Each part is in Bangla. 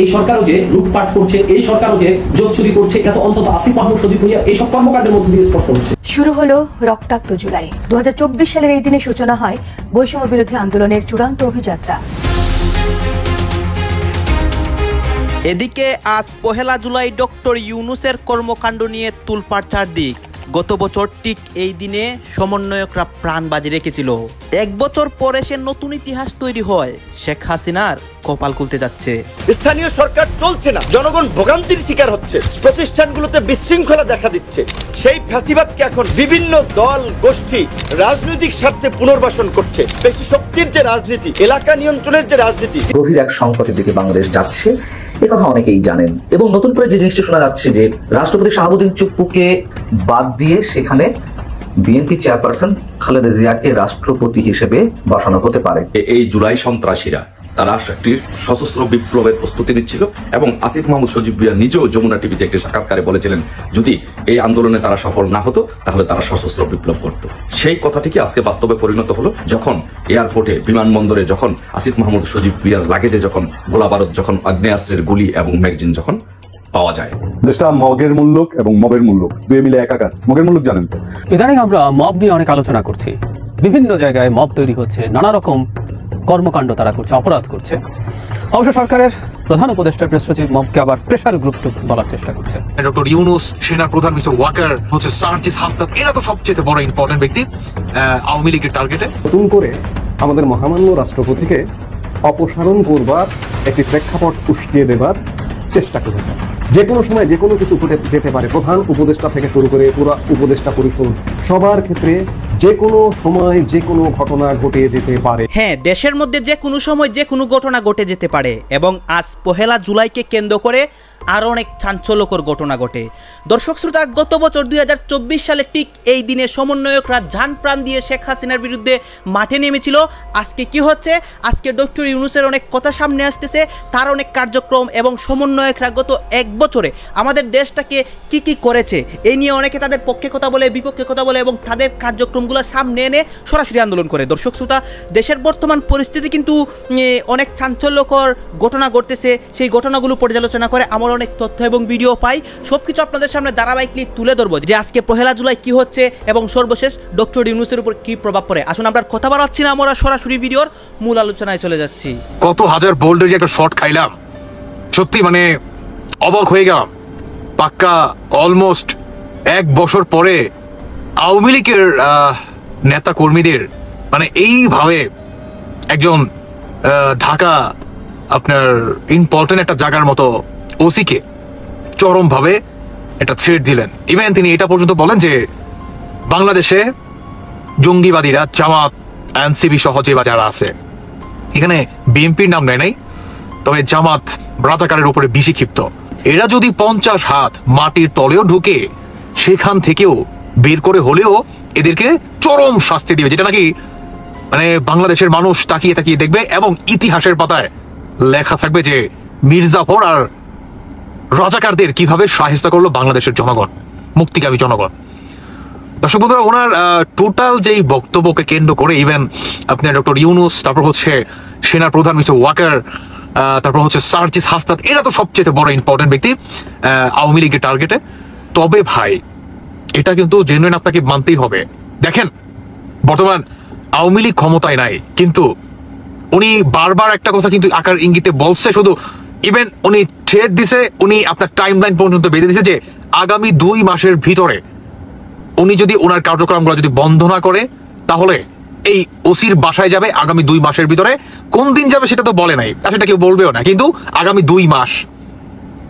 এই সরকারও যে লুটপাট করছে, এই সরকারও যে জোট চুরি করছে, এটা তো অন্তত আসিফ মাহমুদ সজীব ভুঁইয়া এইসব কর্মকাণ্ডের মধ্যে দিয়ে স্পষ্ট হচ্ছে। শুরু হলো রক্তাক্ত জুলাই। 2024 সালের এই দিনে সূচনা হয় বৈষম্য বিরোধী আন্দোলনের চূড়ান্ত অভিযাত্রা। এদিকে আজ পহেলা জুলাই ডক্টর ইউনূসের কর্মকাণ্ড নিয়ে তুলপাড় চারদিক। গত বছর ঠিক এই দিনে সমন্বয়করা প্রাণ বাজি রেখেছিল। এক বছর পরে সে নতুন ইতিহাস তৈরি হয়। শেখ হাসিনার কপাল খুলতে যাচ্ছে। স্থানীয় সরকার চলছে না, জনগণ ভোগান্তির শিকার হচ্ছে, প্রতিষ্ঠানগুলোতে বিশৃঙ্খলা দেখা দিচ্ছে। সেই ফ্যাসিবাদকে এখন বিভিন্ন দল গোষ্ঠী রাজনৈতিক স্বার্থে পুনর্বাসন করছে। বেশি শক্তির যে রাজনীতি, এলাকা নিয়ন্ত্রণের যে রাজনীতি, গভীর এক সংকটের দিকে বাংলাদেশ যাচ্ছে, এ কথা অনেকেই জানেন। এবং নতুন করে যে জিনিসটা শোনা যাচ্ছে যে রাষ্ট্রপতি শাহাবুদ্দিন চুপ্পুকে বাদ দিয়ে সেখানে বিএনপি চেয়ারপারসন খালেদা জিয়াকে রাষ্ট্রপতি হিসেবে বসানো হতে পারে। এই জুলাই সন্ত্রাসীরা তারা একটি সশস্ত্র বিপ্লবের প্রস্তুতি নিচ্ছিল এবং আসিফ মাহমুদ সজীব ভুঁইয়া নিজেও যমুনা টিভিতে একটি সাক্ষাৎকারে বলেছিলেন যদি এই আন্দোলনে তারা সফল না হতো তাহলে তারা সশস্ত্র বিপ্লব করত। সেই কথাটিকে আজকে বাস্তবে পরিণত হলো যখন এয়ারপোর্টে বিমানবন্দরে যখন আসিফ মাহমুদ সজীব ভুঁইয়ার লাগেজে যখন গোলাবারুদ, যখন আগ্নেয়াস্ত্রের গুলি এবং ম্যাগজিন যখন পাওয়া যায়। দেশটা মগের মুল্লুক এবং মবের মুল্লুক দুই মিলে একাকার। মগের মুল্লুক জানেন তো? ইদানিং আমরা মব নিয়ে অনেক আলোচনা করছি। বিভিন্ন জায়গায় মব তৈরি হচ্ছে, নানা রকম কর্মকাণ্ড তারা করছে, অপরাধ করছে। অবশ্য সরকারের প্রধান উপদেষ্টা প্রেস সচিব মবকে আবার প্রেসার গ্রুপ বলার চেষ্টা করছে। ডক্টর ইউনূস, সেনার প্রধান মিস্টার ওয়াকার, হচ্ছে সার্জিস হাসনাত, এরা তো সবচেয়ে বড় ইম্পর্টেন্ট ব্যক্তি আওয়ামী লীগের টার্গেটে। নতুন করে আমাদের মহামান্য রাষ্ট্রপতিকে অপসারণ করবার একটি প্রেক্ষাপট উস্কিয়ে দেবার চেষ্টা করেছে। যে কোনো সময় যে কোনো কিছু ঘটে যেতে পারে। প্রধান উপদেষ্টা থেকে শুরু করে পুরো উপদেষ্টা পরিষদ সবার ক্ষেত্রে যে কোনো সময় যে কোনো ঘটনা ঘটে যেতে পারে। হ্যাঁ, দেশের মধ্যে যে কোনো সময় যে কোনো ঘটনা ঘটে যেতে পারে এবং আজ পহেলা জুলাইকে কেন্দ্র করে আরও অনেক চাঞ্চল্যকর ঘটনা ঘটে। দর্শক শ্রোতা, গত বছর 2024 সালে ঠিক এই দিনে সমন্বয়করা জান প্রাণ দিয়ে শেখ হাসিনার বিরুদ্ধে মাঠে নেমেছিল। আজকে কি হচ্ছে? আজকে ডক্টর ইউনূসের অনেক কথা সামনে আসতেছে, তার অনেক কার্যক্রম এবং সমন্বয়করা গত এক বছরে আমাদের দেশটাকে কি কি করেছে এই নিয়ে অনেকে তাদের পক্ষে কথা বলে, বিপক্ষে কথা বলে এবং তাদের কার্যক্রমগুলো সামনে এনে সরাসরি আন্দোলন করে। দর্শক শ্রোতা, দেশের বর্তমান পরিস্থিতি কিন্তু অনেক চাঞ্চল্যকর ঘটনা ঘটতেছে। সেই ঘটনাগুলো পর্যালোচনা করে আমরা অনেক তথ্য এবং ভিডিও পাই। সবকিছু আপনাদের সামনে ধারাবাহিকলি তুলে ধরবো যে আজকে পহেলা জুলাই কি হচ্ছে এবং সর্বশেষ ডক্টর ইউনূসের উপর কি প্রভাব পড়ে। আসুন আমরা কথা বাড়াচ্ছি না, আমরা সরাসরি ভিডিওর মূল আলোচনায় চলে যাচ্ছি। কত হাজার বোল্ডের যে একটা শট খাইলাম, সত্যি মানে অবাক হয়ে গেলাম। পাক্কা অলমোস্ট এক বছর পরে আওয়ামী লীগের নেতা কর্মীদের মানে এইভাবে একজন ঢাকা আপনার ইম্পর্টেন্ট একটা জায়গার মতো ওসিকে চরমভাবে একটা থ্রেট দিলেন। ইভেন তিনি এটা পর্যন্ত বলেন যে বাংলাদেশে জঙ্গিবাদীরা জামাত, এনসিবি সহ যে যারা আছে, এখানে বিএনপির নাম নেয় নাই, তবে জামাত রাজাকারের উপরে বেশি ক্ষিপ্ত। এরা যদি 50 হাত মাটির তলেও ঢুকে সেখান থেকেও বের করে হলেও এদেরকে চরম শাস্তি দিবে, যেটা নাকি মানে বাংলাদেশের মানুষ তাকিয়ে তাকিয়ে দেখবে এবং ইতিহাসের পাতায় লেখা থাকবে যে মির্জাফর আর রাজাকারদের কিভাবে শায়েস্তা করলো বাংলাদেশের জনগণ, মুক্তিকামী জনগণ। দর্শক বন্ধুরা, ওনার টোটাল যেই বক্তব্যকে কেন্দ্র করে ইভেন আপনার ডক্টর ইউনূস, তারপর হচ্ছে সেনার প্রধান মিস্টার ওয়াকার, তারপর হচ্ছে সার্জিস হাসনাত, এরা তো সবচেয়ে বড় ইম্পর্টেন্ট ব্যক্তি আওয়ামী লীগের টার্গেটে। তবে ভাই, এটা কিন্তু জেনুইন আপনাকে মানতেই হবে। দেখেন, বর্তমান আওয়ামী লীগ ক্ষমতায় নাই, কিন্তু উনি বারবার একটা কথা কিন্তু আকার ইঙ্গিতে বলছে, শুধু ইভেন উনি থ্রেট দিছে, উনি আপনার টাইম লাইন পর্যন্ত বেঁধে দিছে যে আগামী 2 মাসের ভিতরে উনি যদি ওনার কার্যক্রমগুলো যদি বন্ধ না করে তাহলে এই ওসির বাসায় যাবে আগামী 2 মাসের ভিতরে। কোন দিন যাবে সেটা তো বলে নাই, আর সেটা কেউ বলবেও না, কিন্তু আগামী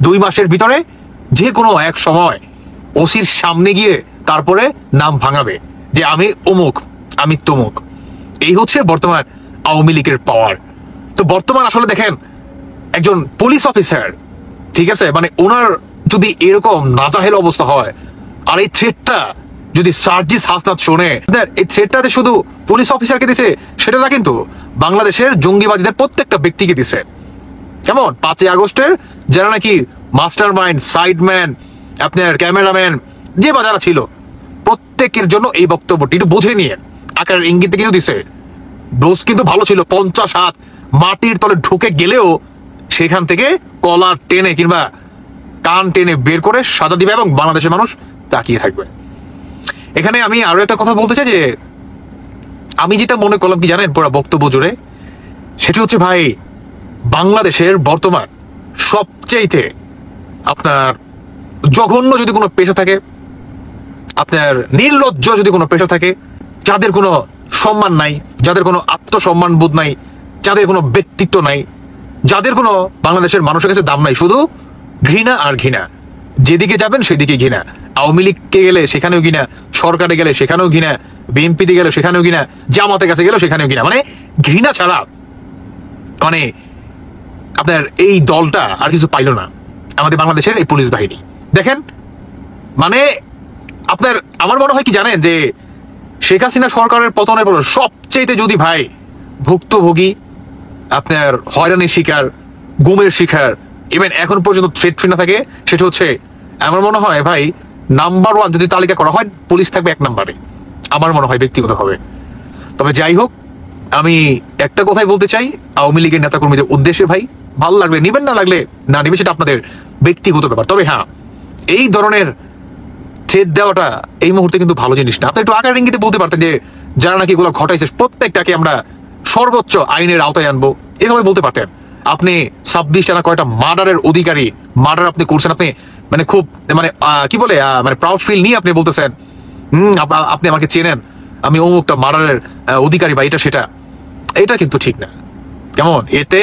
2 মাসের ভিতরে যে কোনো এক সময় ওসির সামনে গিয়ে তারপরে নাম ভাঙাবে যে আমি অমুক, আমি তমুক। এই হচ্ছে বর্তমান আওয়ামী লীগের পাওয়ার। তো বর্তমান আসলে দেখেন, একজন পুলিশ অফিসার, ঠিক আছে, মানে ওনার যদি এরকম নাজাহেল অবস্থা হয়, আর এই থ্রেটটা যদি সার্জিস হাসনাত শোনে, এই থ্রেটটাতে শুধু পুলিশ অফিসারকে দিছে সেটা না, কিন্তু বাংলাদেশের জঙ্গিবাদীদের প্রত্যেকটা ব্যক্তিকে দিছে। যেমন 5 আগস্টের যারা নাকি মাস্টার মাইন্ড, সাইডম্যান, আপনার ক্যামেরাম্যান, যে বা যারা ছিল, প্রত্যেকের জন্য এই বক্তব্যটি একটু বুঝে নিয়ে আকার ইঙ্গিতে কিন্তু দিছে। ডোজ কিন্তু ভালো ছিল, 50 হাত মাটির তলে ঢুকে গেলেও সেখান থেকে কলার টেনে কিংবা কান টেনে বের করে সাজা দিবে এবং বাংলাদেশের মানুষ তাকিয়ে থাকবে। এখানে আমি আরো একটা কথা বলতে চাই যে আমি যেটা মনে করলাম কি জানেন পুরো বক্তব্য জুড়ে, সেটা হচ্ছে ভাই বাংলাদেশের বর্তমান সবচেয়েতে আপনার জঘন্য যদি কোনো পেশা থাকে, আপনার নির্লজ্জ যদি কোনো পেশা থাকে, যাদের কোনো সম্মান নাই, যাদের কোনো আত্মসম্মান বোধ নাই, যাদের কোনো ব্যক্তিত্ব নাই, যাদের কোনো বাংলাদেশের মানুষের কাছে দাম নাই, শুধু ঘৃণা আর ঘৃণা, যেদিকে যাবেন সেদিকে ঘৃণা। আওয়ামী লীগকে গেলে সেখানেও ঘৃণা, সরকারে গেলে সেখানেও ঘৃণা, বিএনপিতে গেলে সেখানেও ঘৃণা, জামাতের কাছে গেলেও সেখানেও ঘৃণা। মানে ঘৃণা ছাড়া মানে আপনার এই দলটা আর কিছু পাইল না আমাদের বাংলাদেশের এই পুলিশ বাহিনী। দেখেন মানে আপনার আমার মনে হয় কি জানেন যে শেখ হাসিনা সরকারের পতনের পর সবচেয়ে যদি ভাই ভুক্তভোগী, আপনার হয়রানির শিকার, গুমের শিকার, ইভেন এখন পর্যন্ত থ্রেট ফ্রি না থাকে, সেটা হচ্ছে আমার মনে হয় ভাই নাম্বার 1 যদি তালিকা করা হয় পুলিশ থাকবে 1 নম্বরে, আমার মনে হয় ব্যক্তিগতভাবে। তবে যাই হোক, আমি একটা কথাই বলতে চাই আওয়ামী লীগের নেতাকর্মীদের উদ্দেশ্যে, ভাই ভালো লাগলে নিবেন, না লাগলে না নিবেন, সেটা আপনাদের ব্যক্তিগত ব্যাপার। তবে হ্যাঁ, এই ধরনের থ্রেট দেওয়াটা এই মুহূর্তে কিন্তু ভালো জিনিস না। আপনি একটু আকার ইঙ্গিতে বলতে পারতেন যে যারা নাকি এগুলো ঘটাইছে প্রত্যেকটাকে আমরা সর্বোচ্চ আইনের আওতায় আনবো, এভাবে বলতে পারতেন। আপনি 26 জানা কয়টা মার্ডারের অধিকারী, মার্ডার আপনি করছেন, আপনি মানে খুব মানে কি বলে মানে প্রাউড ফিল নিয়ে আপনি বলতেছেন আপনি আমাকে চেনেন, আমি অমুকটা মার্ডারের অধিকারী বা এটা সেটা। এটা কিন্তু ঠিক না। কেমন এতে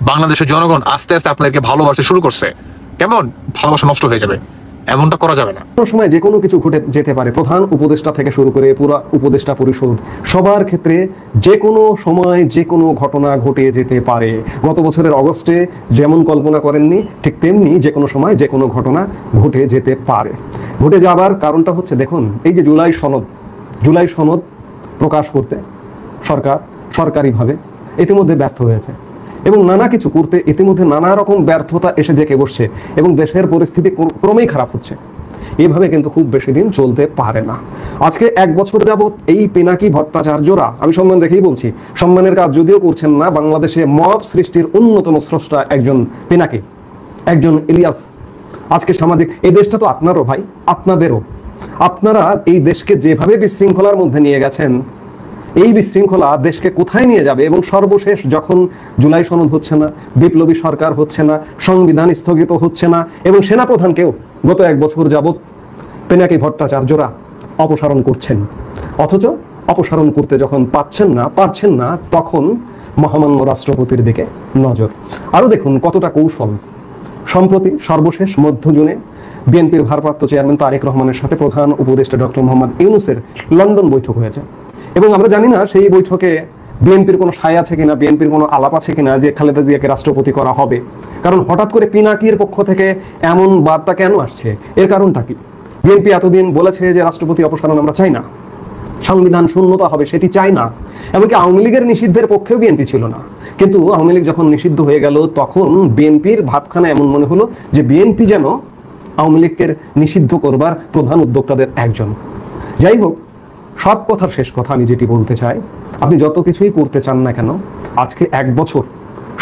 বাংলাদেশের জনগণ আস্তে আস্তে আপনাদেরকে ভালোবাসতে শুরু করছে, কেমন ভালোবাসা নষ্ট হয়ে যাবে, এমনটা করা যাবে না। কোনো সময় যে কোনো কিছু ঘটে যেতে পারে, প্রধান উপদেষ্টা থেকে শুরু করে পুরো উপদেষ্টা পরিষদ সবার ক্ষেত্রে যে কোনো সময় যে কোনো ঘটনা ঘটে যেতে পারে। গত বছরের অগস্টে যেমন কল্পনা করেননি, ঠিক তেমনি যে কোনো সময় যে কোনো ঘটনা ঘটে যেতে পারে। ঘটে যাবার কারণটা হচ্ছে দেখুন, এই যে জুলাই সনদ প্রকাশ করতে সরকার সরকারিভাবে ইতিমধ্যে ব্যর্থ হয়েছে এবং নানা কিছু করতে ইতিমধ্যে নানা রকম ব্যর্থতা এসে জেঁকে বসছে এবং দেশের পরিস্থিতি ক্রমেই খারাপ হচ্ছে। এভাবে কিন্তু খুব বেশি দিন চলতে পারে না। আজকে 1 বছর যাবৎ এই পিনাকি ভট্টাচার্যরা, আমি সম্মান রেখেই বলছি, সম্মানের কাজ যদিও করছেন না, বাংলাদেশে মব সৃষ্টির অন্যতম স্রষ্টা একজন পিনাকি, একজন ইলিয়াস। আজকে সামাজিক এই দেশটা তো আপনারও ভাই, আপনাদেরও। আপনারা এই দেশকে যেভাবে বিশৃঙ্খলার মধ্যে নিয়ে গেছেন, এই বিশৃঙ্খলা দেশকে কোথায় নিয়ে যাবে? এবং সর্বশেষ যখন জুলাই সনদ হচ্ছে না, বিপ্লবী সরকার হচ্ছে না, সংবিধান স্থগিত হচ্ছে না এবং সেনাপ্রধানকেও গত 1 বছর যাবৎ পিনাকি ভট্টাচার্যরা অপসারণ করছেন, অথচ অপসারণ করতে যখন পারছেন না তখন মহামান্য রাষ্ট্রপতির দিকে নজর। আরো দেখুন কতটা কৌশল। সম্প্রতি সর্বশেষ মধ্য জুনে বিএনপির ভারপ্রাপ্ত চেয়ারম্যান তারেক রহমানের সাথে প্রধান উপদেষ্টা ডক্টর মোহাম্মদ ইউনূসের লন্ডন বৈঠক হয়েছে এবং আমরা জানি না সেই বৈঠকে বিএনপির কোনো সায় আছে কিনা, বিএনপির কোনো আলাপ আছে কিনা যে খালেদা জিয়াকে রাষ্ট্রপতি করা হবে। কারণ হঠাৎ করে পিনাকির পক্ষ থেকে এমন বার্তা কেন আসছে, এর কারণটা কি? বিএনপি এতদিন বলেছে যে রাষ্ট্রপতি অপসারণ আমরা চাই না, সংবিধান শূন্যতা হবে সেটি চাই না, এমনকি আওয়ামী লীগের নিষিদ্ধের পক্ষেও বিএনপি ছিল না। কিন্তু আওয়ামী লীগ যখন নিষিদ্ধ হয়ে গেল তখন বিএনপির ভাবখানা এমন মনে হলো যে বিএনপি যেন আওয়ামী লীগকে নিষিদ্ধ করবার প্রধান উদ্যোক্তাদের একজন। যাই হোক, সব কথার শেষ কথা আমি যেটি বলতে চাই, আপনি যত কিছুই করতে চান না কেন, আজকে 1 বছর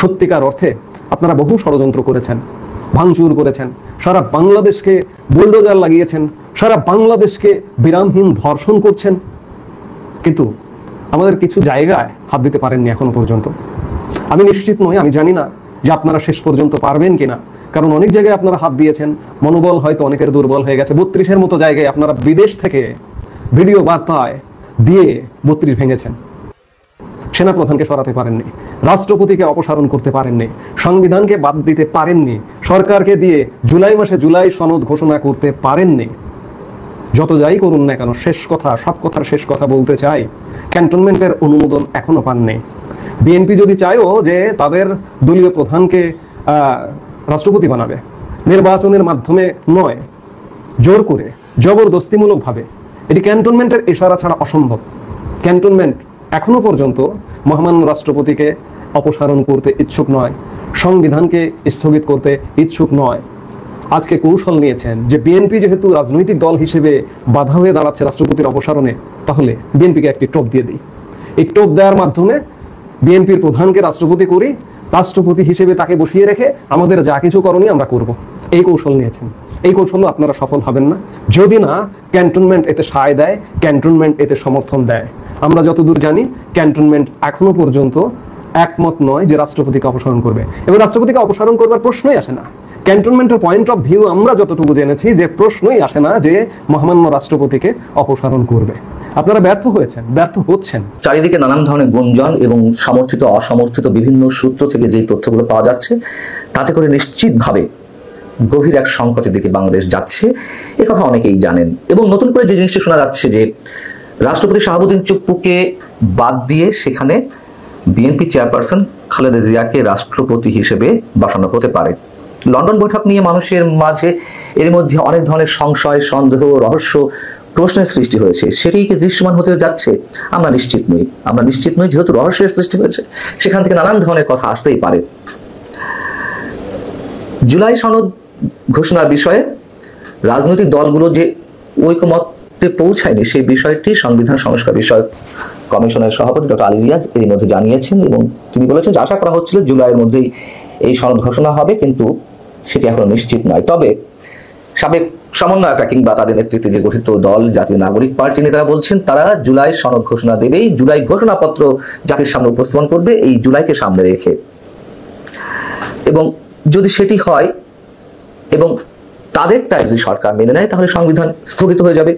সত্যিকার অর্থে আপনারা বহু ষড়যন্ত্র করেছেন, ভাঙচুর করেছেন, সারা বাংলাদেশকে বুলডোজার লাগিয়েছেন, সারা বাংলাদেশকে বিরামহীন ধর্ষণ করছেন, কিন্তু আমাদের কিছু জায়গায় হাত দিতে পারেননি এখনো পর্যন্ত। আমি নিশ্চিত নই, আমি জানি না যে আপনারা শেষ পর্যন্ত পারবেন কিনা, কারণ অনেক জায়গায় আপনারা হাত দিয়েছেন, মনোবল হয়তো অনেকের দুর্বল হয়ে গেছে। 32-এর মতো জায়গায় আপনারা বিদেশ থেকে ভিডিও বার্তায় দিয়ে 32 ভেঙেছেন। সেনাপ্রধানকে সরাতে পারেননি, রাষ্ট্রপতিকে অপসারণ করতে পারেননি, সংবিধানকে বাদ দিতে পারেননি, সরকারকে দিয়ে জুলাই মাসে জুলাই সনদ ঘোষণা করতে পারেননি। যত যাই করুন না কেন, শেষ কথা, সব কথার শেষ কথা বলতে চাই, ক্যান্টনমেন্টের অনুমোদন এখনো পাননি। বিএনপি যদি চায়ও যে তাদের দলীয় প্রধানকে রাষ্ট্রপতি বানাবে, নির্বাচনের মাধ্যমে নয়, জোর করে জবরদস্তিমূলকভাবে, এটি ক্যান্টনমেন্টের ইশারা ছাড়া অসম্ভব। ক্যান্টনমেন্ট এখনো পর্যন্ত মহামান্য রাষ্ট্রপতিকে অপসারণ করতে ইচ্ছুক নয়, সংবিধানকে স্থগিত করতে ইচ্ছুক নয়। আজকে কৌশল নিয়েছেন যে বিএনপি যেহেতু রাজনৈতিক দল হিসেবে বাধা হয়ে দাঁড়াচ্ছে রাষ্ট্রপতির অপসারণে, তাহলে বিএনপিকে একটি টোপ দিয়ে দিই। এই টোপ দেওয়ার মাধ্যমে বিএনপির প্রধানকে রাষ্ট্রপতি করি, রাষ্ট্রপতি হিসেবে তাকে বসিয়ে রেখে আমাদের যা কিছু করণীয় আমরা করব, এই কৌশল নিয়েছেন। এই কৌশলও আপনারা সফল হবেন না যদি না ক্যান্টনমেন্ট এতে সায় দেয়, ক্যান্টনমেন্ট এতে সমর্থন দেয়। আমরা যতদূর জানি ক্যান্টনমেন্ট এখনো পর্যন্ত একমত নয় যে রাষ্ট্রপতিকে অপসারণ করবে, এবং রাষ্ট্রপতিকে অপসারণ করবার প্রশ্নই আসে না। ক্যান্টনমেন্টের পয়েন্ট অফ ভিউ আমরা যতটুকু জেনেছি যে প্রশ্নই আসে না যে মহামান্য রাষ্ট্রপতিকে অপসারণ করবে। আপনারা ব্যর্থ হয়েছেন, ব্যর্থ হচ্ছেন। চারিদিকে নানান ধরনের গুঞ্জন এবং সমর্থিত অসমর্থিত বিভিন্ন সূত্র থেকে যে তথ্যগুলো পাওয়া যাচ্ছে, তাতে করে নিশ্চিতভাবে গভীর এক সংকটের দিকে বাংলাদেশ যাচ্ছে, এ কথা অনেকেই জানেন। এবং নতুন করে যে জিনিসটা শোনা যাচ্ছে যে রাষ্ট্রপতি শাহাবুদ্দিন চুপ্পুকে বাদ দিয়ে সেখানে বিএনপি চেয়ারপারসন খালেদা জিয়াকে রাষ্ট্রপতি হিসেবে বসানো হতে পারে। লন্ডন বৈঠক নিয়ে মানুষের মাঝে এর মধ্যে অনেক ধরনের সংশয়, সন্দেহ, রহস্য, প্রশ্নের সৃষ্টি হয়েছে। সেটি কি দৃশ্যমান হতে যাচ্ছে? আমরা নিশ্চিত নই। যেহেতু রহস্যের সৃষ্টি হয়েছে, সেখান থেকে নানান ধরনের কথা আসতেই পারে। জুলাই সনদ ঘোষণার বিষয়ে রাজনৈতিক দলগুলো যে ঐকমত্যে পৌঁছায়নি, সেই বিষয়টি সংবিধান সংস্কার বিষয়ক কমিশনের সভাপতি ডক্টর আলী রিয়াজ এর মধ্যে জানিয়েছেন, এবং তিনি বলেছেন যে আশা করা হচ্ছিল জুলাইয়ের মধ্যেই এই সনদ ঘোষণা হবে, কিন্তু সেটি এখনো নিশ্চিত নয়। তবে সাবেক সমন্বয়করা কিংবা তাদের নেতৃত্বে যে গঠিত দল জাতীয় নাগরিক পার্টি নেতারা বলছেন তারা জুলাই সনদ ঘোষণা দেবেই, জুলাই ঘোষণাপত্র জাতির সামনে উপস্থাপন করবে এই জুলাইকে সামনে রেখে। এবং যদি সেটি হয় এবং তাদেরটা যদি সরকার মেনে নেয়, তাহলে সংবিধান স্থগিত হয়ে যাবে।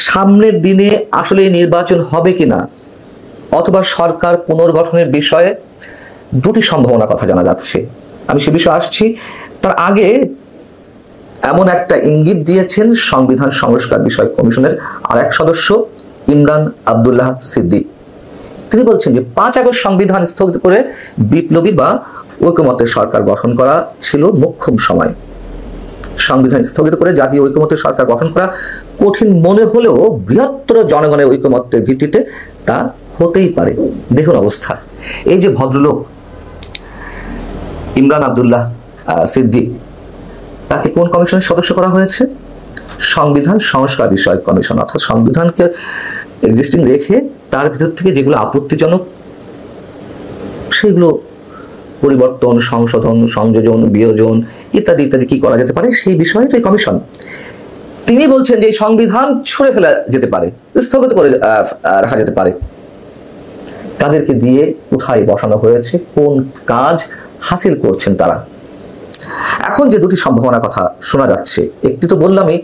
সামনের দিনে আসলে নির্বাচন হবে কিনা অথবা সরকার পুনর্গঠনের বিষয়ে দুটি সম্ভাবনা কথা জানা যাচ্ছে। আমি সে বিষয়ে আসছি। তার আগে এমন একটা ইঙ্গিত দিয়েছেন সংবিধান সংস্কার বিষয়ক কমিশনের আরেক সদস্য ইমরান আব্দুল্লাহ সিদ্দিক। তিনি বলছেন যে 5 আগস্ট সংবিধান স্থগিত করে বিপ্লবী বা ঐকমত্যের সরকার গঠন করা ছিল মোক্ষম সময়। সংবিধান স্থগিত করে জাতীয় ঐকমত্যের সরকার গঠন করা কঠিন মনে হলেও বৃহত্তর জনগণের ঐকমত্যের ভিত্তিতে তা হতেই পারে। দেখুন অবস্থা। এই যে ভদ্রলোক ইমরান আব্দুল্লাহ সিদ্দিক, তাকে কোন কমিশনের সদস্য করা হয়েছে? সংবিধান সংস্কার বিষয়ক কমিশন। অর্থাৎ সংবিধানকে এক্সিস্টিং রেখে তার ভিতর থেকে যেগুলো আপত্তিজনক সেগুলো পরিবর্তন, সংশোধন, সংযোজন, বিয়োজন ইত্যাদি ইত্যাদি কি করা যেতে পারে সেই বিষয়ে তো এই কমিশন। তিনি বলছেন যে এই সংবিধান ছুঁড়ে ফেলা যেতে পারে, স্থগিত করে রাখা যেতে পারে। কাদেরকে দিয়ে কোথায় বসানো হয়েছে, কোন কাজ হাসিল করছেন তারা? এখন যে দুটি সম্ভাবনার কথা শোনা যাচ্ছে, একটি তো বললামই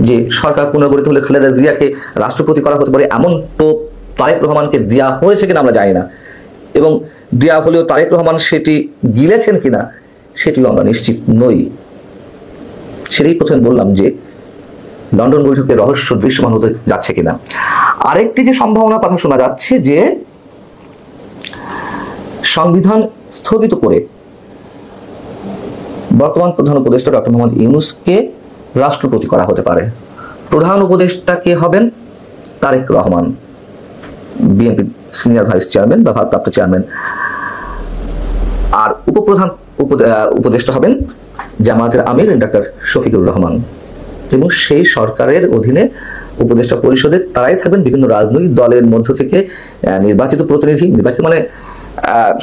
যে সরকার পুনর্গঠিত হলে খালেদা জিয়াকে রাষ্ট্রপতি করা হতে পারে, এমন তো তারেক রহমানকে দেওয়া হয়েছে কিনা আমরা জানি না, এবং দেওয়া হলেও তারেক রহমান সেটি গিলেছেন কিনা সেটিও আমরা নিশ্চিত নই। সেটাই প্রথমে বললাম যে লন্ডন বৈঠকের রহস্য দৃশ্যমান হতে যাচ্ছে কিনা। আরেকটি যে সম্ভাবনার কথা শোনা যাচ্ছে যে সংবিধান স্থগিত করে বর্তমান প্রধান উপদেষ্টা ডক্টর মোহাম্মদ ইউনূসকে রাষ্ট্রপতি করা হতে পারে। প্রধান উপদেষ্টা কে হবেন? Tarique Rahman, BNP senior vice chairman বা ভারপ্রাপ্ত চেয়ারম্যান। আর উপপ্রধান উপদেষ্টা হবেন জামায়াতের আমির ডক্টর শফিকুর রহমান, এবং সেই সরকারের অধীনে উপদেষ্টা পরিষদে তারাই থাকবেন বিভিন্ন রাজনৈতিক দলের মধ্য থেকে নির্বাচিত প্রতিনিধি। নির্বাচিত মানে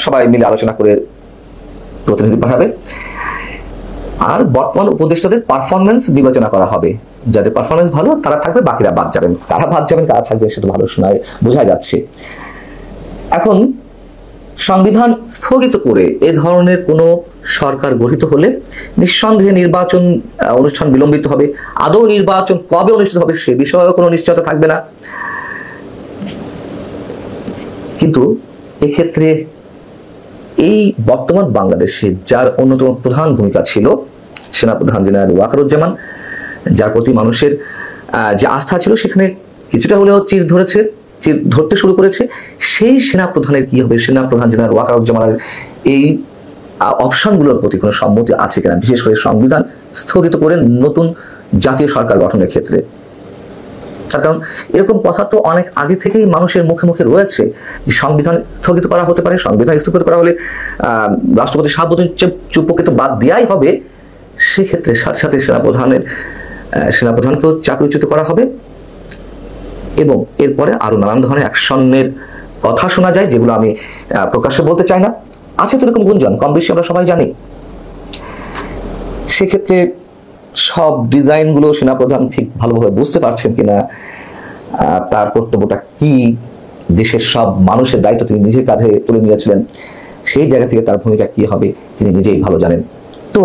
সবাই মিলে আলোচনা করে প্রতিনিধি পাঠাবে। আর বর্তমান উপদেষ্টাদের পারফরমেন্স বিবেচনা করা হবে, যাদের পারফরমেন্স ভালো তারা থাকবে, বাকিরা বাদ যাবেন। কারা বাদ যাবেন কারা থাকবে সেটা ভালো শোনায় বোঝা যাচ্ছে। এখন সংবিধান স্থগিত করে এ ধরনের কোনো সরকার গঠিত হলে নিঃসন্দেহে নির্বাচন অনুষ্ঠান বিলম্বিত হবে। আদৌ নির্বাচন কবে অনুষ্ঠিত হবে সে বিষয়েও কোনো নিশ্চয়তা থাকবে না। কিন্তু এক্ষেত্রে এই বর্তমান বাংলাদেশে যার অন্যতম প্রধান ভূমিকা ছিল সেনাপ্রধান জেনারেল ওয়াকারুজ্জামান, যার প্রতি মানুষের যে আস্থা ছিল সেখানে কিছুটা হলেও চির ধরতে শুরু করেছে, সেই সেনাপ্রধানের কি হবে? সেনাপ্রধান জেনারেল ওয়াকারুজ্জামানের এই অপশনগুলোর প্রতি কোনো সম্মতি আছে কিনা, বিশেষ করে সংবিধান স্থগিত করে নতুন জাতীয় সরকার গঠনের ক্ষেত্রে? তার কারণ এরকম কথা তো অনেক আগে থেকেই মানুষের মুখে মুখে রয়েছে যে সংবিধান স্থগিত করা হতে পারে। সংবিধান স্থগিত করা হলে রাষ্ট্রপতি শাহাবুদ্দিন চুপ্পুকে তো বাদ দেওয়াই হবে। সেক্ষেত্রে সাথে সাথে সেনাপ্রধানকেও চাকরিচ্যুত করা হবে, এবং এরপরে আরো নানান ধরনের অ্যাকশনের কথা শোনা যায় যেগুলো আমি প্রকাশ্যে বলতে চাই না। আছে তো এরকম গুঞ্জন, কম বেশি আমরা সবাই জানি। সেক্ষেত্রে সব ডিজাইনগুলো সেনাপ্রধান ঠিক ভালোভাবে বুঝতে পারছেন কিনা, তার কর্তব্যটা কি, দেশের সব মানুষের দায়িত্ব তিনি নিজের কাঁধে তুলে নিয়েছিলেন, সেই জায়গা থেকে তার ভূমিকা কি হবে তিনি নিজেই ভালো জানেন। তো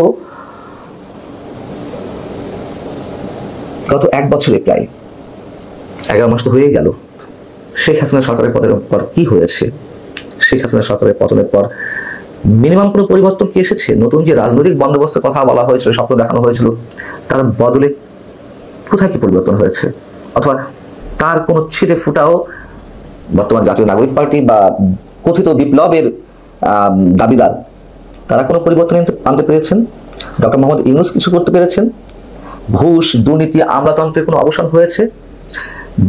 গত 1 বছরে প্রায় 11 মাস তো হয়ে গেল, শেখ হাসিনা সরকারের পতনের পর কি হয়েছে? শেখ হাসিনা সরকারের পতনের পর মিনিমাম কোনো পরিবর্তন কি এসেছে? নতুন যে রাজনৈতিক বন্দোবস্তের কথা বলা হয়েছিল, স্বপ্ন দেখানো হয়েছিল, তার বদলে কোথায় কি পরিবর্তন হয়েছে? অথবা তার কোনো ছিটে ফুটাও বর্তমান জাতীয় নাগরিক পার্টি বা কথিত বিপ্লবের দাবিদার তারা কোনো পরিবর্তন আনতে পেরেছেন? ডক্টর মোহাম্মদ ইউনূস কিছু করতে পেরেছেন? ঘুষ, দুর্নীতি, আমলাতন্ত্রের কোনো অবসান হয়েছে?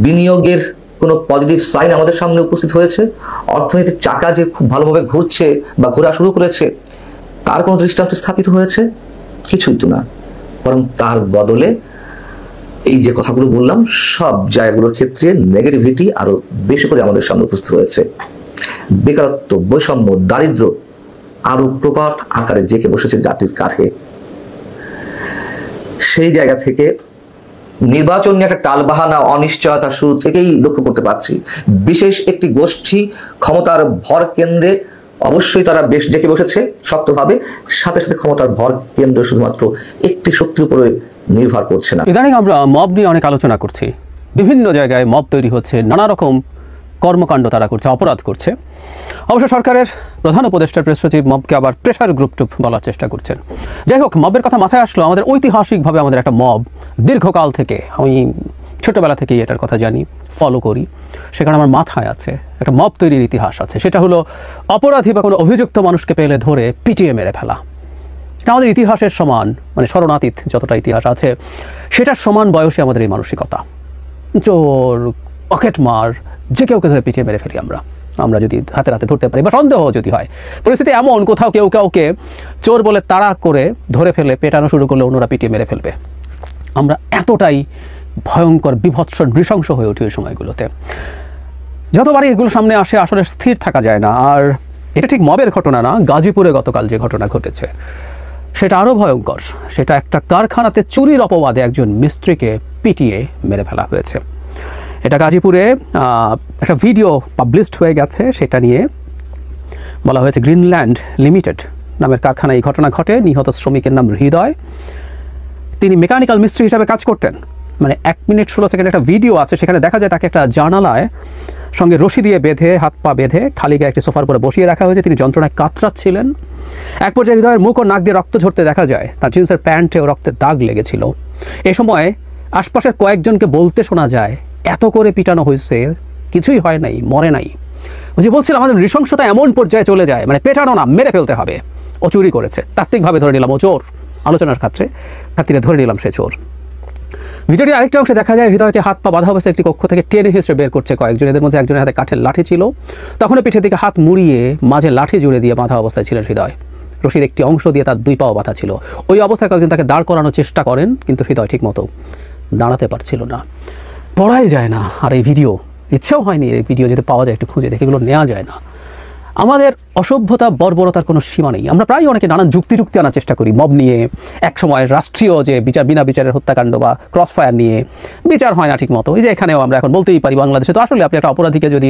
বিনিয়োগের কোনো পজিটিভ সাইন আমাদের সামনে উপস্থিত হয়েছে? অর্থনীতির চাকা যে খুব ভালোভাবে ঘুরছে বা ঘোরা শুরু করেছে, তার কোনো দৃষ্টান্ত স্থাপিত হয়েছে? কিছুই তো না। বরং তার বদলে এই যে কথাগুলো বললাম, সব জায়গাগুলোর ক্ষেত্রে নেগেটিভিটি আরো বেশি করে আমাদের সামনে উপস্থিত হয়েছে। বেকারত্ব, বৈষম্য, দারিদ্র্য আরো প্রকট আকারে জেঁকে বসেছে জাতির কাঁধে। সেই জায়গা থেকে নির্বাচন নিয়ে একটা টালবাহানা, অনিশ্চয়তা শুরু থেকেই লক্ষ্য করতে পারছি। বিশেষ একটি গোষ্ঠী ক্ষমতার ভর কেন্দ্রে অবশ্যই তারা বেশ জেঁকে বসেছে শক্তভাবে, সাথে সাথে ক্ষমতার ভর কেন্দ্র শুধুমাত্র একটি শক্তির উপরে নির্ভর করছে না। ইদানিং আমরা মব নিয়ে অনেক আলোচনা করছি, বিভিন্ন জায়গায় মব তৈরি হচ্ছে, নানা রকম কর্মকাণ্ড তারা করছে, অপরাধ করছে। অবশ্য সরকারের প্রধান উপদেষ্টার প্রেস সচিব মবকে আবার প্রেশার গ্রুপ টুপ বলার চেষ্টা করছেন। যাই হোক, মবের কথা মাথায় আসলো, আমাদের ঐতিহাসিকভাবে আমাদের একটা মব দীর্ঘকাল থেকে, আমি ছোটবেলা থেকেই এটার কথা জানি, ফলো করি, সেখানে আমার মাথায় আছে একটা মব তৈরির ইতিহাস আছে। সেটা হলো অপরাধী বা কোনো অভিযুক্ত মানুষকে পেলে ধরে পিটিয়ে মেরে ফেলা। এটা আমাদের ইতিহাসের সমান, মানে স্মরণাতীত যতটা ইতিহাস আছে সেটার সমান বয়সী আমাদের এই মানসিকতা। চোর, পকেটমার, যে কেউকে ধরে পিটিয়ে মেরে ফেলি আমরা যদি হাতে হাতে ধরতে পারি, বা সন্দেহ যদি হয়। পরিস্থিতি এমন, কোথাও কেউ কাউকে চোর বলে তাড়া করে ধরে ফেলে পেটানো শুরু করলে অন্যরা পিটিয়ে মেরে ফেলবে। আমরা এতটাই ভয়ঙ্কর, বিভৎস, নৃশংস হয়ে উঠি ওই সময়গুলোতে। যতবারই এগুলো সামনে আসে আসলে স্থির থাকা যায় না। আর এটা ঠিক মবের ঘটনা না, গাজীপুরে গতকাল যে ঘটনা ঘটেছে সেটা আরও ভয়ঙ্কর। সেটা একটা কারখানাতে চুরির অপবাদে একজন মিস্ত্রিকে পিটিয়ে মেরে ফেলা হয়েছে। এটা গাজীপুরে একটা ভিডিও পাবলিশড হয়ে গেছে, সেটা নিয়ে বলা হয়েছে গ্রিনল্যান্ড লিমিটেড নামের কারখানায় এই ঘটনা ঘটে। নিহত শ্রমিকের নাম হৃদয়, তিনি মেকানিক্যাল মিস্ত্রি হিসাবে কাজ করতেন। মানে 1 মিনিট 16 সেকেন্ড একটা ভিডিও আছে, সেখানে দেখা যায় তাকে একটা জানালায় সঙ্গে রশি দিয়ে বেঁধে, হাত পা বেঁধে খালি গায়ে একটি সোফার পরে বসিয়ে রাখা হয়েছে। তিনি যন্ত্রণায় কাতরাচ্ছিলেন। এক পর্যায়ে হৃদয়ের মুখ ও নাক দিয়ে রক্ত ঝরতে দেখা যায়, তার জিন্সের প্যান্টেও রক্তের দাগ লেগেছিল। এ সময় আশপাশের কয়েকজনকে বলতে শোনা যায়, এত করে পিটানো হয়েছে, কিছুই হয় নাই, মরে নাই। যে বলছিল আমাদের নৃশংসতা এমন পর্যায়ে চলে যায়, মানে পেটানো না, মেরে ফেলতে হবে। ও চুরি করেছে, তাত্ত্বিকভাবে ধরে নিলাম ও চোর, আলোচনার খাতিরে ধরে নিলাম সে চোর। ভিডিওটি আরেকটা অংশে দেখা যায় হৃদয়কে হাত পা বাঁধা অবস্থায় একটি কক্ষ থেকে টেনে হিসেবে বের করছে কয়েকজন। এদের মধ্যে একজনের হাতে কাঠের লাঠি ছিল, তখনও পিঠের দিকে হাত মুড়িয়ে মাঝে লাঠি জুড়ে দিয়ে বাঁধা অবস্থায় ছিলেন হৃদয়। রশির একটি অংশ দিয়ে তার 2 পাও বাঁধা ছিল। ওই অবস্থায় কয়েকজন তাকে দাঁড় করানোর চেষ্টা করেন, কিন্তু হৃদয় ঠিক মতো দাঁড়াতে পারছিল না। পড়াই যায় না। আর এই ভিডিও, ইচ্ছেও হয়নি এই ভিডিও যদি পাওয়া যায় একটু খুঁজে দেখে, এগুলো নেওয়া যায় না। আমাদের অসভ্যতা, বর্বরতার কোনো সীমা নেই। আমরা প্রায় অনেকে নানান যুক্তি আনার চেষ্টা করি মব নিয়ে। এক সময় রাষ্ট্রীয় যে বিনা বিচারের হত্যাকাণ্ড বা ক্রস ফায়ার নিয়ে বিচার হয় না ঠিক মতো। এই যে এখানেও আমরা এখন বলতেই পারি, বাংলাদেশে তো আসলে আপনি একটা অপরাধীকে যদি,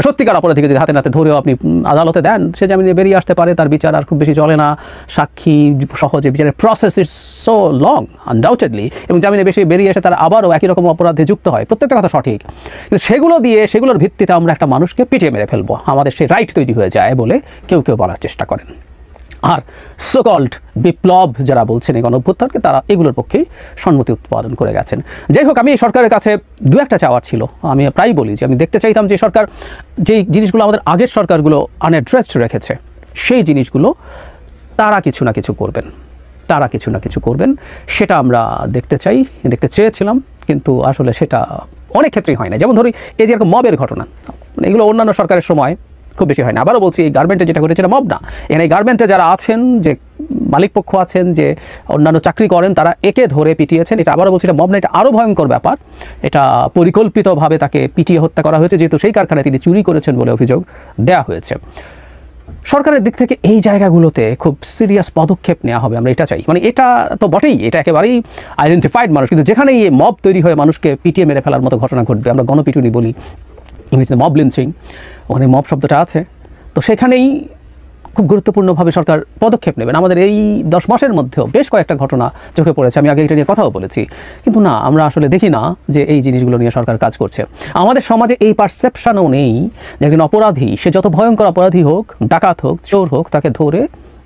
সত্যিকার অপরাধীকে যদি হাতে নাতে ধরেও আপনি আদালতে দেন, সে জামিনে বেরিয়ে আসতে পারে, তার বিচার আর খুব বেশি চলে না। সাক্ষী সহজে, বিচারের process is so long undoubtedly, এবং জামিনে বেশি বেরিয়ে এসে তারা আবারও একই রকম অপরাধে যুক্ত হয়। প্রত্যেকটা কথা সঠিক, কিন্তু সেগুলো দিয়ে, সেগুলোর ভিত্তিতে আমরা একটা মানুষকে পিটিয়ে মেরে ফেলবো, আমাদের সেই রাইট তৈরি হয়ে যায় বলে কেউ বলার চেষ্টা করেন। আর সোকল্ড বিপ্লব যারা বলছেন এই গণঅভ্যুত্থানকে, তারা এগুলোর পক্ষেই সম্মতি উৎপাদন করে গেছেন। যাই হোক, আমি এই সরকারের কাছে 2-1টা চাওয়ার ছিল। আমি প্রায় বলি যে আমি দেখতে চাইতাম যে সরকার যেই জিনিসগুলো আমাদের আগের সরকারগুলো আনঅ্যাড্রেসড রেখেছে, সেই জিনিসগুলো তারা কিছু না কিছু করবেন, সেটা আমরা দেখতে চেয়েছিলাম, কিন্তু আসলে সেটা অনেক ক্ষেত্রেই হয় না। যেমন ধরি এই যে এরকম মবের ঘটনা, এগুলো অন্যান্য সরকারের সময় খুব বেশি হয় না। আবারও বলছি, এই গার্মেন্টে যেটা ঘটেছে এটা মব না। এখানে এই গার্মেন্টে যারা আছেন, যে মালিকপক্ষ আছেন, যে অন্যান্য চাকরি করেন, তারা একে ধরে পিটিয়েছেন। এটা আবারও বলছি, এটা মব না, এটা আরও ভয়ঙ্কর ব্যাপার। এটা পরিকল্পিতভাবে তাকে পিটিয়ে হত্যা করা হয়েছে, যেহেতু সেই কারখানায় তিনি চুরি করেছেন বলে অভিযোগ দেওয়া হয়েছে। সরকারের দিক থেকে এই জায়গাগুলোতে খুব সিরিয়াস পদক্ষেপ নেওয়া হবে, আমরা এটা চাই। মানে এটা তো বটেই, এটা একেবারেই আইডেন্টিফাইড মানুষ, কিন্তু যেখানে এই মব তৈরি হয়ে মানুষকে পিটিয়ে মেরে ফেলার মতো ঘটনা ঘটবে, আমরা গণপিটুনি বলি ইংরেজিতে মব লিঞ্চিং, ওখানে মব শব্দটা আছে, তো সেখানেই খুব গুরুত্বপূর্ণভাবে সরকার পদক্ষেপ নেবেন। আমাদের এই 10 মাসের মধ্যেও বেশ কয়েকটা ঘটনা চোখে পড়েছে, আমি আগে এটা নিয়ে কথাও বলেছি, কিন্তু না, আমরা আসলে দেখি না যে এই জিনিসগুলো নিয়ে সরকার কাজ করছে। আমাদের সমাজে এই পারসেপশনও নেই যে একজন অপরাধী, সে যত ভয়ঙ্কর অপরাধী হোক, ডাকাত হোক, চোর হোক, তাকে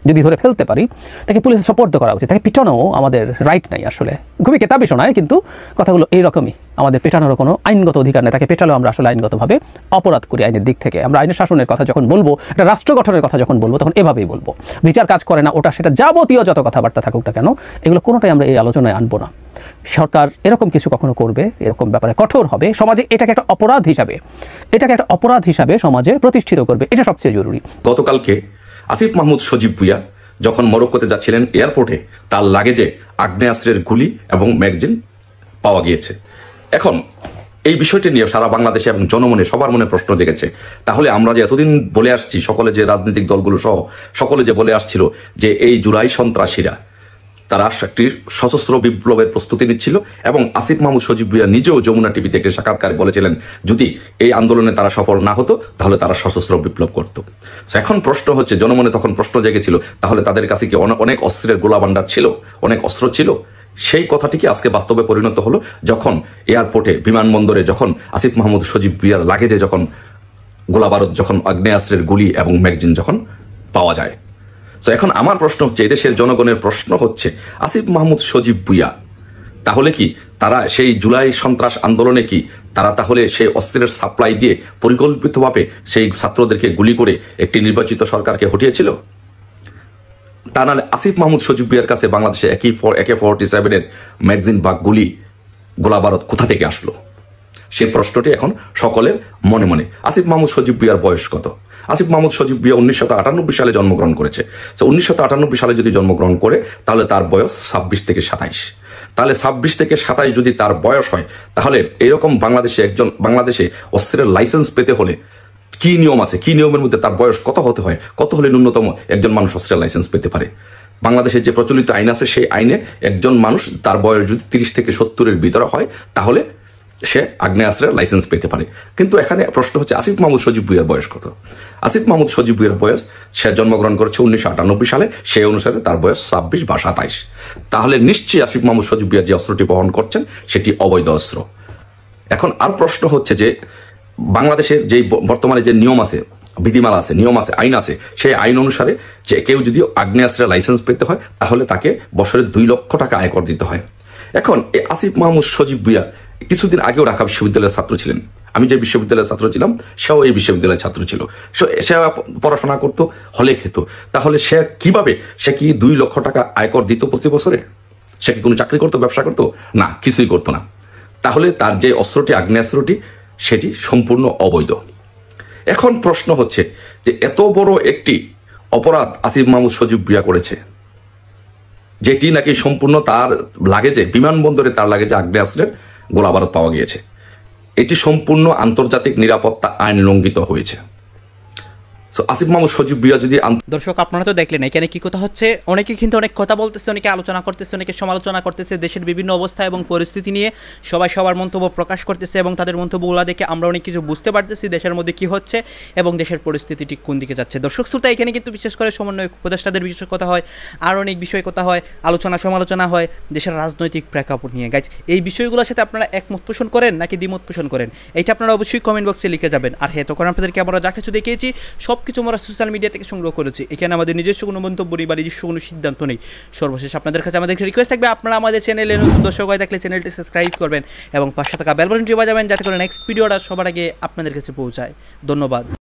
যদি ধরে ফেলতে পারি তাকে পুলিশে সোপর্দ করা উচিত, তাকে পিটানো আমাদের রাইট নাই। আসলে খুবই কেতাবি শোনায়, কিন্তু কথাগুলো এইরকমই। আমাদের পেটানোর কোনো আইনগত অধিকার নেই, তাকে পেটালেও আমরা আসলে আইনগতভাবে অপরাধ করি আইনের দিক থেকে। আমরা আইনের শাসনের কথা যখন বলবো, একটা রাষ্ট্র গঠনের কথা যখন বলবো, তখন এভাবেই বলবো। বিচার কাজ করে না, ওটা সেটা যাবতীয় যত কথাবার্তা থাকুক না কেন, এগুলো কোনোটাই আমরা এই আলোচনায় আনবো না। সরকার এরকম কিছু কখনো করবে, এরকম ব্যাপারে কঠোর হবে, সমাজে এটাকে একটা অপরাধ হিসাবে সমাজে প্রতিষ্ঠিত করবে, এটা সবচেয়ে জরুরি। গতকালকে আসিফ মাহমুদ সজীব ভুঁইয়া যখন মরক্কোতে যাচ্ছিলেন, এয়ারপোর্টে তার লাগেজে আগ্নেয়াস্ত্রের গুলি এবং ম্যাগাজিন পাওয়া গিয়েছে। এখন এই বিষয়টি নিয়ে সারা বাংলাদেশে এবং জনমনে সবার মনে প্রশ্ন জেগেছে, তাহলে আমরা যে এতদিন বলে আসছি, সকলে যে রাজনৈতিক দলগুলো সহ সকলে যে বলে আসছিল যে এই জুলাই সন্ত্রাসীরা তারা একটি সশস্ত্র বিপ্লবের প্রস্তুতি নিচ্ছিল, এবং আসিফ মাহমুদ সজীব ভুঁইয়া নিজেও যমুনা টিভিতে একটি সাক্ষাৎকারে বলেছিলেন যদি এই আন্দোলনে তারা সফল না হতো তাহলে তারা সশস্ত্র বিপ্লব করত। এখন প্রশ্ন হচ্ছে, জনমনে তখন প্রশ্ন জেগেছিল, তাহলে তাদের কাছে কি অনেক অস্ত্রের গোলাভান্ডার ছিল, অনেক অস্ত্র ছিল? সেই কথাটি কি আজকে বাস্তবে পরিণত হলো যখন এয়ারপোর্টে, বিমানবন্দরে যখন আসিফ মাহমুদ সজীব ভুঁইয়ার লাগেজে যখন গোলাবারুদ, যখন আগ্নেয়াস্ত্রের গুলি এবং ম্যাগাজিন যখন পাওয়া যায়। তো এখন আমার প্রশ্ন হচ্ছে, এদেশের জনগণের প্রশ্ন হচ্ছে, আসিফ মাহমুদ সজীব ভুঁইয়া তাহলে কি তারা সেই জুলাই সন্ত্রাস আন্দোলনে কি তারা তাহলে সেই অস্ত্রের সাপ্লাই দিয়ে পরিকল্পিতভাবে সেই ছাত্রদেরকে গুলি করে একটি নির্বাচিত সরকারকে হটিয়েছিল? তা নাহলে আসিফ মাহমুদ সজীব ভুঁইয়ার কাছে বাংলাদেশে AK-47 ম্যাগাজিন বা গোলাবারুদ কোথা থেকে আসলো? সেই প্রশ্নটি এখন সকলের মনে মনে। আসিফ মাহমুদ সজীব ভুঁইয়ার বয়স কত? আসিফ মাহমুদ সজীব ভুঁইয়া 1998 সালে জন্মগ্রহণ করেছে। 1998 সালে যদি জন্মগ্রহণ করে তাহলে তার বয়স 26 থেকে 27। তাহলে 26 থেকে 27 যদি তার বয়স হয়, তাহলে এরকম বাংলাদেশে অস্ত্রের লাইসেন্স পেতে হলে কি নিয়ম আছে, কি নিয়মের মধ্যে তার বয়স কত হতে হয়, কত হলে ন্যূনতম একজন মানুষ অস্ত্রের লাইসেন্স পেতে পারে? বাংলাদেশের যে প্রচলিত আইন আছে সেই আইনে একজন মানুষ তার বয়স যদি 30 থেকে 70-এর ভিতরে হয় তাহলে সে আগ্নেয়াস্ত্রের লাইসেন্স পেতে পারে। কিন্তু এখানে প্রশ্ন হচ্ছে, আসিফ মাহমুদ সজীব ভুঁইয়ার বয়স কত? আসিফ মাহমুদ সজীব ভুঁইয়ার বয়স, সে জন্মগ্রহণ করেছে 1998 সালে, সেই অনুসারে তার বয়স 26 বা 27। তাহলে নিশ্চয়ই আসিফ মাহমুদ সজীব ভুঁইয়া যে অস্ত্রটি বহন করছেন সেটি অবৈধ অস্ত্র। এখন আর প্রশ্ন হচ্ছে যে বাংলাদেশের যে বর্তমানে যে নিয়ম আছে, বিধিমালা আছে, নিয়ম আছে, আইন আছে, সেই আইন অনুসারে যে কেউ যদি আগ্নেয়াস্ত্রের লাইসেন্স পেতে হয় তাহলে তাকে বছরে 2 লক্ষ টাকা আয়কর দিতে হয়। এখন এই আসিফ মাহমুদ সজীব ভুঁইয়া কিছুদিন আগেও ঢাকা বিশ্ববিদ্যালয়ের ছাত্র ছিলেন। আমি যে বিশ্ববিদ্যালয়ের ছাত্র ছিলাম সেও এই বিশ্ববিদ্যালয়ের ছাত্র ছিল। সে পড়াশোনা করতো, হলে খেত। তাহলে সে কি 2 লক্ষ টাকা আয়কর দিত প্রতি বছরে? সে কি কোনো চাকরি করতো, ব্যবসা করতো? না, কিছুই করতো না। তাহলে তার যে অস্ত্রটি, আগ্নেয়াস্ত্রটি, সেটি সম্পূর্ণ অবৈধ। এখন প্রশ্ন হচ্ছে যে এত বড় একটি অপরাধ আসিফ মাহমুদ সজীব ভুঁইয়া করেছে, যেটি নাকি সম্পূর্ণ তার লাগেজে, বিমানবন্দরে তার লাগেজে আগ্নেয়াস্ত্রের গোলাবারুদ পাওয়া গিয়েছে, এটি সম্পূর্ণ আন্তর্জাতিক নিরাপত্তা আইন লঙ্ঘিত হয়েছে। আসিফ মাহমুদ সজীব ভুঁইয়া যদি, দর্শক আপনারা তো দেখলেন এখানে কি কথা হচ্ছে। অনেকে কিন্তু অনেক কথা বলতেছে, অনেকে আলোচনা করতেছে, অনেকে সমালোচনা করতেছে দেশের বিভিন্ন অবস্থা এবং পরিস্থিতি নিয়ে। সবাই সবার মন্তব্য প্রকাশ করতেছে এবং তাদের মন্তব্যগুলো দেখে আমরা অনেক কিছু বুঝতে পারতেছি দেশের মধ্যে কি হচ্ছে এবং দেশের পরিস্থিতি ঠিক কোন দিকে যাচ্ছে। দর্শক শ্রোতা, এখানে কিন্তু বিশেষ করে সমন্বয় উপদেষ্টাদের বিষয়ে কথা হয়, আর অনেক বিষয়ে কথা হয়, আলোচনা সমালোচনা হয় দেশের রাজনৈতিক প্রেক্ষাপট নিয়ে। গাইজ, এই বিষয়গুলোর সাথে আপনারা একমত পোষণ করেন নাকি দ্বিমত পোষণ করেন, এইটা আপনারা অবশ্যই কমেন্ট বক্সে লিখে যাবেন। আর হ্যাঁ, তখন আপনাদেরকে আমরা যা কিছু দেখিয়েছি সব কিছু আমরা সোশ্যাল মিডিয়া থেকে সংগ্রহ করেছি। এখানে আমাদের নিজস্ব কোনো মন্তব্য নেই বা নিজস্ব কোনো সিদ্ধান্ত নেই। সর্বশেষ আপনাদের কাছে আমাদের রিকোয়েস্ট থাকবে, আপনারা আমাদের চ্যানেলে নতুন দর্শক হয়ে থাকলে চ্যানেলটি সাবস্ক্রাইব করবেন এবং 500 টাকা বেল বাটনটি বাজাবেন যাতে করে নেক্সট ভিডিওটা সবার আগে আপনাদের কাছে পৌঁছায়। ধন্যবাদ।